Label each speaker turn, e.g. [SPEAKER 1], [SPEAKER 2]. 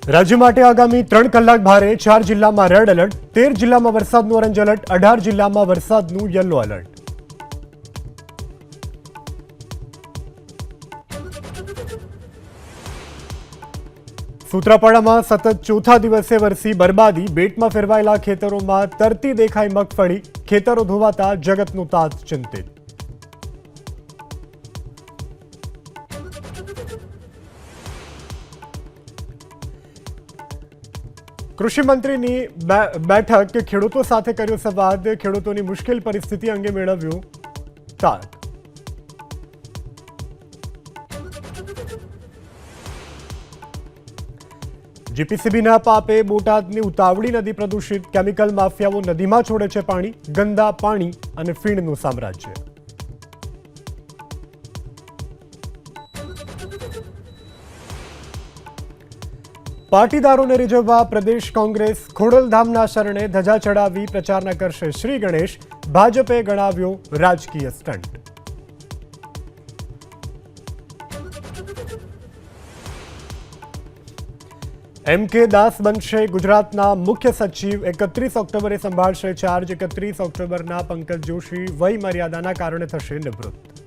[SPEAKER 1] राज्य માટે આગામી 3 કલાક ભારે 4 જિલ્લામાં રેડ એલર્ટ 13 જિલ્લામાં વરસાદનું ઓરેન્જ એલર્ટ 18 જિલ્લામાં વરસાદનું યલો એલર્ટ। સૂત્રાપાડામાં સતત ચોથા દિવસે વરસી બરબાદી બેટમાં ફેરવાયેલા ખેતરોમાં તરતી દેખાઈ મગફળી ખેતરો ધોવાતા જગતનું તાત ચિંતિત। कृषि मंत्री बैठक खेडूतों साथे कर्यो संवाद खेडूतोनी मुश्किल परिस्थिति अंगे मेळव्यो ताक। जीपीसीबीना पापे बोटादनी उतावड़ी नदी प्रदूषित केमिकल माफियाओ नदीमां छोड़े छे पाणी गंदा पाणी अने फीणनुं साम्राज्य। पाटीदारों ने रिझववा प्रदेश कांग्रेस खोडलधामना शरणे धजा चढ़ावी प्रचारना करशे श्री गणेश भाजपे गणाव्यो राजकीय स्टंट। एम के दास बनशे गुजरातना मुख्य सचिव 31 ऑक्टोबरे संभाळशे चार्ज। 31 ऑक्टोबरना पंकज जोशी वय मर्यादाना कारणे थशे निवृत्त।